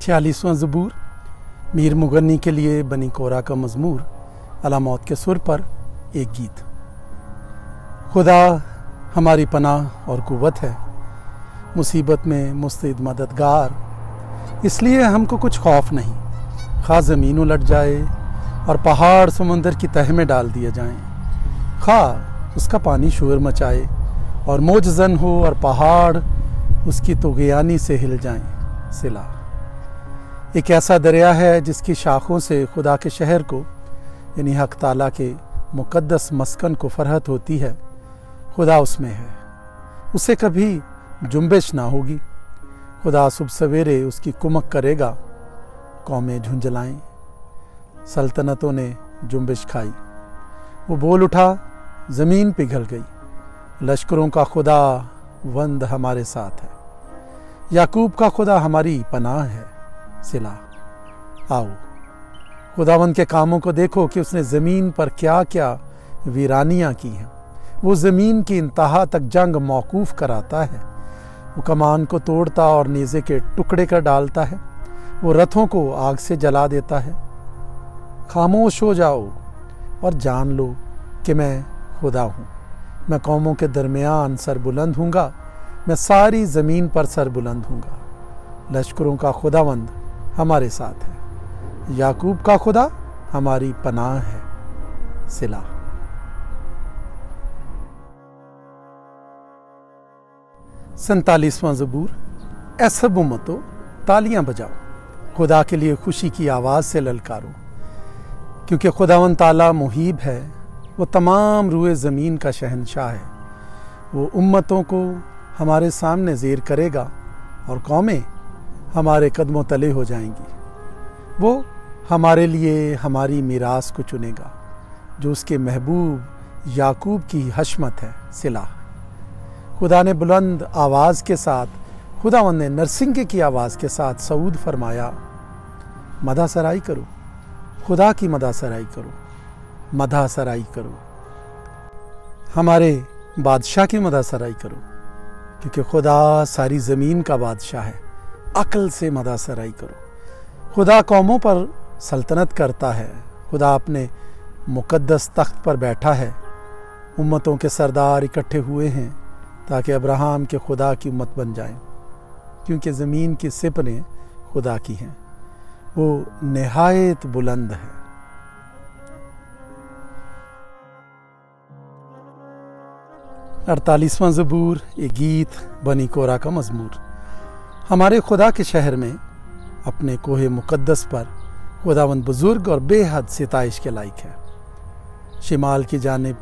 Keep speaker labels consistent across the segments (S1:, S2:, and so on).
S1: 46वां ज़बूर मीर मुगन्नी के लिए बनी कोरा का मज़मूर अला मौत के सुर पर एक गीत। खुदा हमारी पनाह और कुव्वत है, मुसीबत में मुस्तैद मददगार, इसलिए हमको कुछ खौफ नहीं। खा ज़मीन उलट जाए और पहाड़ समुंदर की तह में डाल दिए जाएं, खा उसका पानी शोर मचाए और मौज ज़न हो और पहाड़ उसकी तुग़यानी से हिल जाएं। सिला एक ऐसा दरिया है जिसकी शाखों से खुदा के शहर को यानी हक ताला के मुक़द्दस मस्कन को फरहत होती है। खुदा उसमें है, उसे कभी जुम्बिश ना होगी। खुदा सुबह सवेरे उसकी कुमक करेगा, कौमें झुंझलाएं। सल्तनतों ने जुम्बिश खाई, वो बोल उठा, ज़मीन पिघल गई। लश्करों का खुदा वंद हमारे साथ है, याकूब का खुदा हमारी पनाह है। सिला आओ खुदावंद के कामों को देखो कि उसने ज़मीन पर क्या क्या वीरानियाँ की हैं। वो ज़मीन की इंतहा तक जंग मौकूफ़ कराता है। वो कमान को तोड़ता और नेज़े के टुकड़े कर डालता है। वो रथों को आग से जला देता है। खामोश हो जाओ और जान लो कि मैं खुदा हूँ। मैं कौमों के दरमियान सर बुलंद हूँगा, मैं सारी ज़मीन पर सर बुलंद हूँगा। लश्करों का खुदावंद हमारे साथ है, याकूब का खुदा हमारी पनाह है। सिला 47वां ज़बूर ऐ सब उम्मतों तालियां बजाओ, खुदा के लिए खुशी की आवाज़ से ललकारो, क्योंकि खुदावंद ताला मुहीब है, वो तमाम रूए ज़मीन का शहनशाह है। वो उम्मतों को हमारे सामने ज़ेर करेगा और कौमें हमारे कदमों तले हो जाएंगी। वो हमारे लिए हमारी मीरास को चुनेगा, जो उसके महबूब याकूब की हशमत है। सिला खुदा ने बुलंद आवाज़ के साथ, खुदावंद ने नरसिंगे की आवाज़ के साथ सऊद फरमाया, मदा सराई करो, खुदा की मदा सराई करो, मदा सराई करो, हमारे बादशाह की मदा सराई करो, क्योंकि खुदा सारी ज़मीन का बादशाह है। अक्ल से मदा सराई करो। खुदा कौमों पर सल्तनत करता है, खुदा अपने मुक़द्दस तख्त पर बैठा है। उम्मतों के सरदार इकट्ठे हुए हैं ताकि अब्राहम के खुदा की उम्मत बन जाएं, क्योंकि ज़मीन की सिपरें खुदा की हैं, वो निहायत बुलंद है। अड़तालीसवां ज़बूर एक गीत बनी कोरा का मज़मूर। हमारे खुदा के शहर में अपने कोहे मुक़द्दस पर खुदावंद बुज़ुर्ग और बेहद सिताइश के लायक है। शिमाल की जानिब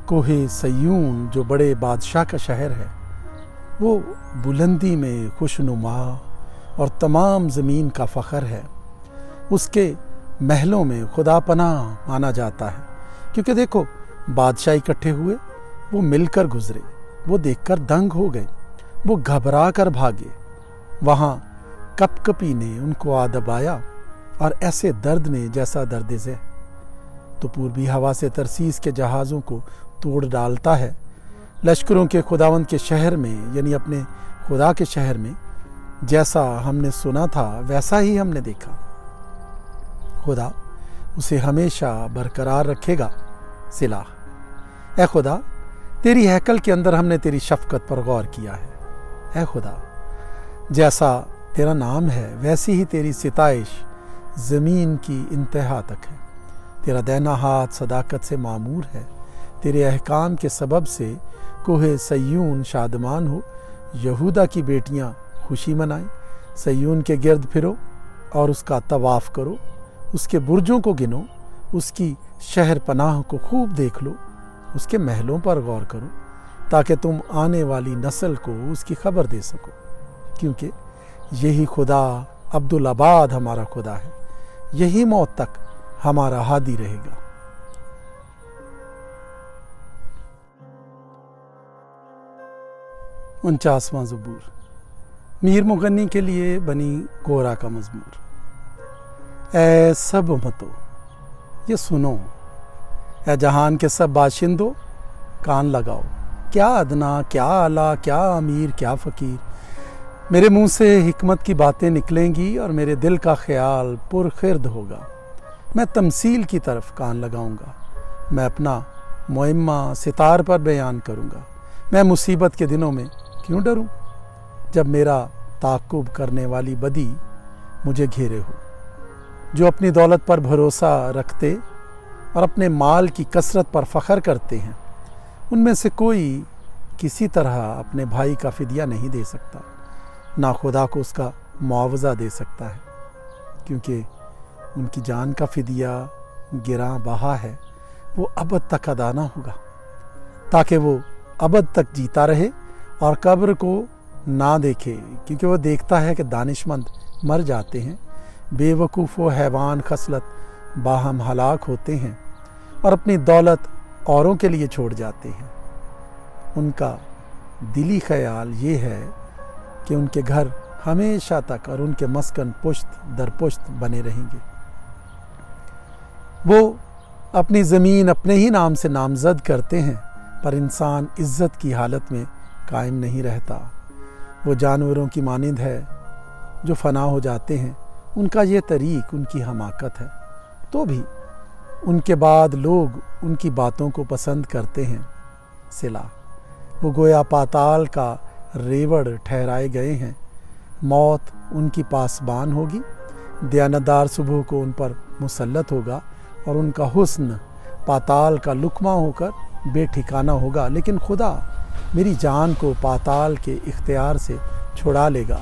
S1: कोहे सयून जो बड़े बादशाह का शहर है, वो बुलंदी में खुशनुमा और तमाम ज़मीन का फ़ख्र है। उसके महलों में खुदा पनाह माना जाता है, क्योंकि देखो बादशाह इकट्ठे हुए, वो मिलकर गुजरे, वो देखकर दंग हो गए, वो घबरा कर भागे। वहाँ कपकपी ने उनको आ दबाया और ऐसे दर्द ने जैसा दर्द से तो पूर्वी हवा से तरसीस के जहाज़ों को तोड़ डालता है। लश्करों के खुदावंद के शहर में यानी अपने खुदा के शहर में जैसा हमने सुना था वैसा ही हमने देखा। खुदा उसे हमेशा बरकरार रखेगा। सिला ए खुदा, तेरी हैकल के अंदर हमने तेरी शफ़क़त पर गौर किया है। ए खुदा, जैसा तेरा नाम है वैसी ही तेरी सिताइश ज़मीन की इंतहा तक है। तेरा दैना हाथ सदाकत से मामूर है, तेरे अहकाम के सबब से कोहे सयून शादमान हो। यहूदा की बेटियां खुशी मनाएं, सयून के गिर्द फिरो और उसका तवाफ़ करो, उसके बुर्जों को गिनो, उसकी शहर पनाह को खूब देख लो, उसके महलों पर गौर करो, ताकि तुम आने वाली नस्ल को उसकी खबर दे सको, क्योंकि यही खुदा अब्दुल आबाद हमारा खुदा है, यही मौत तक हमारा हादी रहेगा। उनचासवां ज़बूर मीर मुगन्नी के लिए बनी कोरा का मज़मूर। ऐ सब उम्मतों ये सुनो, ऐ जहान के सब बाशिंदों कान लगाओ, क्या अदना क्या आला क्या अमीर क्या फ़कीर, मेरे मुंह से हिकमत की बातें निकलेंगी और मेरे दिल का ख्याल पुरखिर्द होगा। मैं तमसील की तरफ कान लगाऊंगा। मैं अपना मुइम्मा सितार पर बयान करूंगा। मैं मुसीबत के दिनों में क्यों डरूं, जब मेरा ताक़ुब करने वाली बदी मुझे घेरे हो। जो अपनी दौलत पर भरोसा रखते और अपने माल की कसरत पर फ़ख्र करते हैं, उनमें से कोई किसी तरह अपने भाई का फ़िदिया नहीं दे सकता, ना खुदा को उसका मुआवजा दे सकता है, क्योंकि उनकी जान का फ़िदिया गिरां बहा है, वो अबद तक अदा ना होगा, ताकि वो अबद तक जीता रहे और कब्र को ना देखे, क्योंकि वो देखता है कि दानिशमंद मर जाते हैं, बेवकूफ़ व हैवान खसलत बाहम हलाक होते हैं और अपनी दौलत औरों के लिए छोड़ जाते हैं। उनका दिली ख्याल ये है कि उनके घर हमेशा तक और उनके मस्कन पुश्त दर पुश्त बने रहेंगे। वो अपनी ज़मीन अपने ही नाम से नामज़द करते हैं, पर इंसान इज़्ज़त की हालत में कायम नहीं रहता। वो जानवरों की मानिंद है जो फना हो जाते हैं। उनका ये तरीक़ उनकी हमाकत है, तो भी उनके बाद लोग उनकी बातों को पसंद करते हैं। सिला, वो गोया पाताल का रेवड़ ठहराए गए हैं। मौत उनकी पासबान होगी, दयानतदार सुबह को उन पर मुसल्लत होगा और उनका हुस्न पाताल का लुकमा होकर बेठिकाना होगा। लेकिन खुदा मेरी जान को पाताल के इख्तियार से छुड़ा लेगा,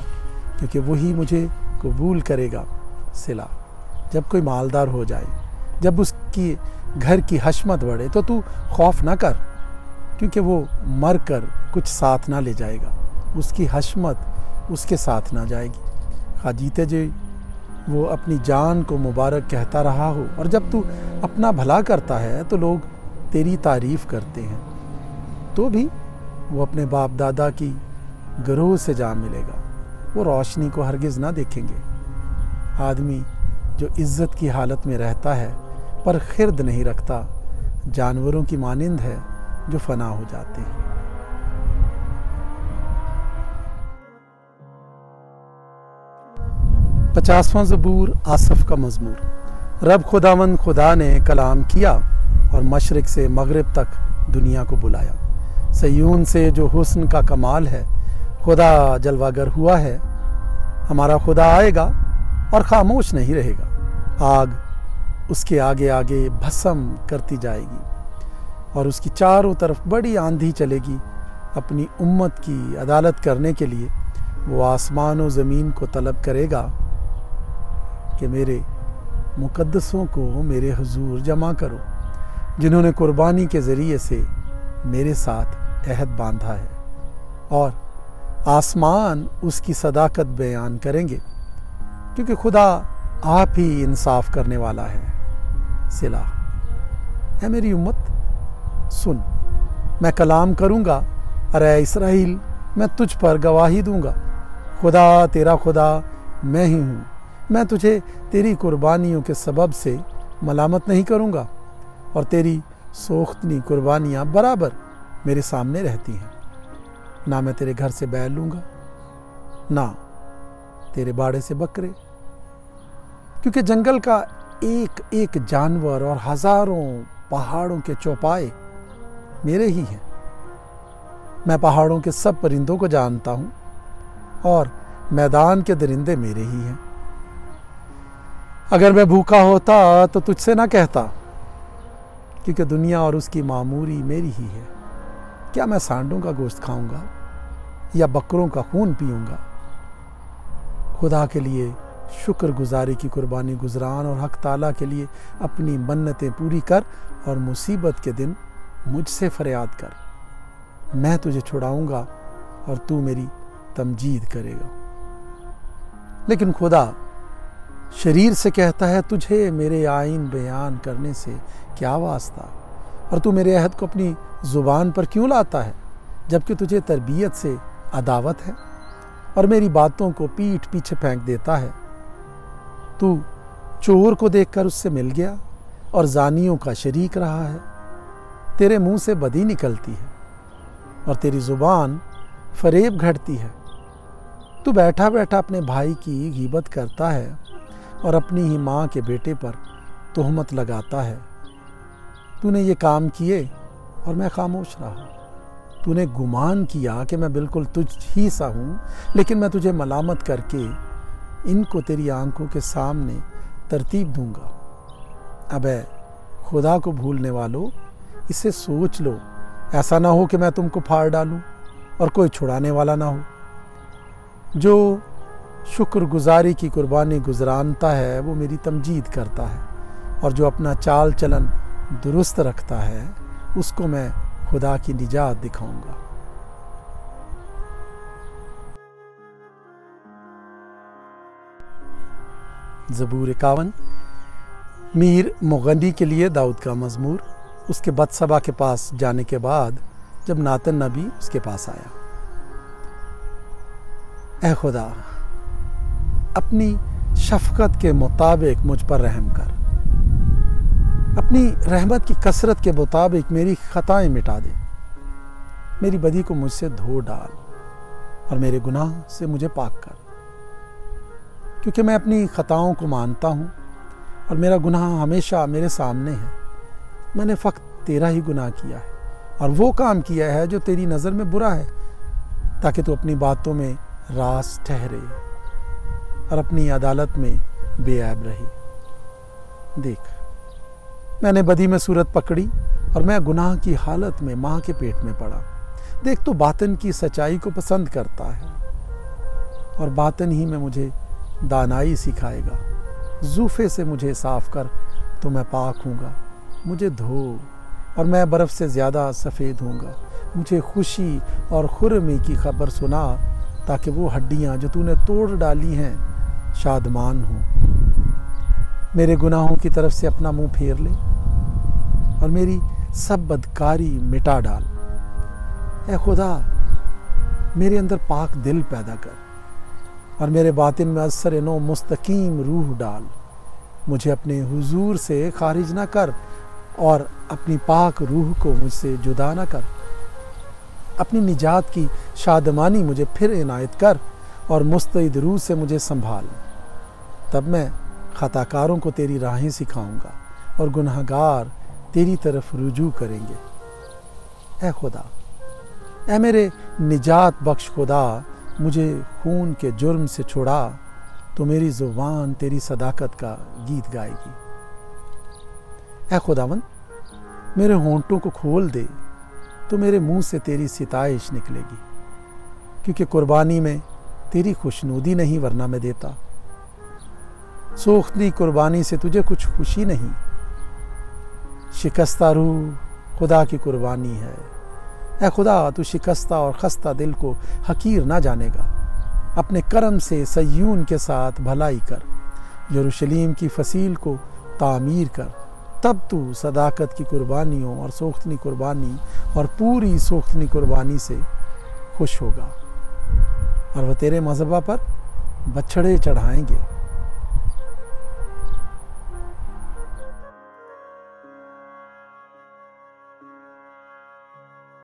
S1: क्योंकि वही मुझे कबूल करेगा। सिला, जब कोई मालदार हो जाए, जब उसकी घर की हशमत बढ़े, तो तू खौफ ना कर, क्योंकि वो मर कर कुछ साथ ना ले जाएगा। उसकी हशमत उसके साथ ना जाएगी। खा जीते जी वो अपनी जान को मुबारक कहता रहा हो, और जब तू अपना भला करता है तो लोग तेरी तारीफ़ करते हैं, तो भी वो अपने बाप दादा की गरोह से जा मिलेगा। वो रोशनी को हरगिज़ ना देखेंगे। आदमी जो इज़्ज़त की हालत में रहता है पर खिर्द नहीं रखता, जानवरों की मानिंद है जो फना हो जाते हैं। पचासवां ज़बूर आसफ का मज़मूर। रब खुदावंद खुदा ने कलाम किया और मशरिक़ से मगरिब तक दुनिया को बुलाया। सयून से जो हुस्न का कमाल है, खुदा जलवागर हुआ है। हमारा खुदा आएगा और खामोश नहीं रहेगा। आग उसके आगे आगे भस्म करती जाएगी और उसकी चारों तरफ बड़ी आंधी चलेगी। अपनी उम्मत की अदालत करने के लिए वो आसमान और ज़मीन को तलब करेगा कि मेरे मुकद्दसों को मेरे हुजूर जमा करो, जिन्होंने कुर्बानी के ज़रिए से मेरे साथ अहद बांधा है। और आसमान उसकी सदाकत बयान करेंगे, क्योंकि खुदा आप ही इंसाफ करने वाला है। सिला, है मेरी उम्मत सुन, मैं कलाम करूँगा, अरे इसराइल मैं तुझ पर गवाही दूंगा। खुदा तेरा खुदा मैं ही हूँ। मैं तुझे तेरी कुर्बानियों के सबब से मलामत नहीं करूँगा, और तेरी सोख्तनी कुर्बानियाँ बराबर मेरे सामने रहती हैं। ना मैं तेरे घर से बैल लूँगा, ना तेरे बाड़े से बकरे, क्योंकि जंगल का एक एक जानवर और हज़ारों पहाड़ों के चौपाए मेरे ही हैं। मैं पहाड़ों के सब परिंदों को जानता हूँ और मैदान के दरिंदे मेरे ही हैं। अगर मैं भूखा होता तो तुझसे ना कहता, क्योंकि दुनिया और उसकी मामूरी मेरी ही है। क्या मैं सांडों का गोश्त खाऊंगा या बकरों का खून पीऊंगा? खुदा के लिए शुक्रगुजारी की कुर्बानी गुजरान और हक ताला के लिए अपनी मन्नतें पूरी कर, और मुसीबत के दिन मुझसे फरियाद कर। मैं तुझे छुड़ाऊंगा और तू मेरी तमजीद करेगा। लेकिन खुदा शरीर से कहता है, तुझे मेरे आइन बयान करने से क्या वास्ता, और तू मेरे अहद को अपनी ज़ुबान पर क्यों लाता है, जबकि तुझे तरबियत से अदावत है और मेरी बातों को पीठ पीछे फेंक देता है। तू चोर को देखकर उससे मिल गया और जानियों का शरीक रहा है। तेरे मुंह से बदी निकलती है और तेरी ज़ुबान फरेब घड़ती है। तू बैठा बैठा अपने भाई की गीबत करता है और अपनी ही माँ के बेटे पर तोहमत लगाता है। तूने ये काम किए और मैं खामोश रहा। तूने गुमान किया कि मैं बिल्कुल तुझ ही सा हूँ, लेकिन मैं तुझे मलामत करके इनको तेरी आंखों के सामने तरतीब दूंगा। अबे खुदा को भूलने वालों, इसे सोच लो, ऐसा ना हो कि मैं तुमको फाड़ डालूं और कोई छुड़ाने वाला ना हो। जो शुक्रगुजारी की कुर्बानी गुजरानता है वो मेरी तमजीद करता है, और जो अपना चाल चलन दुरुस्त रखता है उसको मैं खुदा की निजात दिखाऊंगा। ज़बूर 51 मीर मुगनी के लिए दाऊद का मज़मूर। उसके बत्सबा के पास जाने के बाद जब नातन नबी उसके पास आया, ऐ खुदा, अपनी शफ़क़त के मुताबिक मुझ पर रहम कर, अपनी रहमत की कसरत के मुताबिक मेरी ख़ताएं मिटा दे, मेरी बदी को मुझसे धो डाल और मेरे गुनाह से मुझे पाक कर, क्योंकि मैं अपनी ख़ताओं को मानता हूँ और मेरा गुनाह हमेशा मेरे सामने है। मैंने फ़क़्त तेरा ही गुनाह किया है और वो काम किया है जो तेरी नज़र में बुरा है, ताकि तू अपनी बातों में रास ठहरे और अपनी अदालत में बेऐब रहे। देख, मैंने बदी में सूरत पकड़ी और मैं गुनाह की हालत में माँ के पेट में पड़ा। देख, तो बातन की सच्चाई को पसंद करता है और बातन ही में मुझे दानाई सिखाएगा। जूफे से मुझे साफ कर तो मैं पाक हूँगा, मुझे धो और मैं बर्फ़ से ज़्यादा सफ़ेद हूँगा। मुझे खुशी और खुरमी की खबर सुना, ताकि वो हड्डियाँ जो तूने तोड़ डाली हैं शादमान हों। मेरे गुनाहों की तरफ से अपना मुंह फेर ले और मेरी सब बदकारी मिटा डाल। ऐ खुदा, मेरे अंदर पाक दिल पैदा कर और मेरे बातिन में असर नो मुस्तकीम रूह डाल। मुझे अपने हुजूर से खारिज ना कर और अपनी पाक रूह को मुझसे जुदा ना कर। अपनी निजात की शादमानी मुझे फिर इनायत कर और मुस्तैद रूह से मुझे संभाल। तब मैं खताकारों को तेरी राहें सिखाऊंगा और गुनहगार तेरी तरफ रुजू करेंगे। ऐ खुदा, ऐ मेरे निजात बख्श खुदा, मुझे खून के जुर्म से छुड़ा, तो मेरी ज़ुबान तेरी सदाकत का गीत गाएगी। ऐ खुदावंद, मेरे होंठों को खोल दे, तो मेरे मुंह से तेरी सिताइश निकलेगी, क्योंकि कुर्बानी में तेरी खुशनुदी नहीं, वरना मैं देता। सोख्ती कुर्बानी से तुझे कुछ खुशी नहीं। शिकस्ता रूह खुदा की कुर्बानी है। ऐ खुदा, तू शिकस्ता और खस्ता दिल को हकीर ना जानेगा। अपने करम से सय्यून के साथ भलाई कर, यरूशलेम की फसील को तामीर कर। तब तू सदाकत की कुर्बानियों और सोख्तनी कुर्बानी और पूरी सोख्तनी कुर्बानी से खुश होगा, और वह तेरे मज़हबा पर बछड़े चढ़ाएंगे।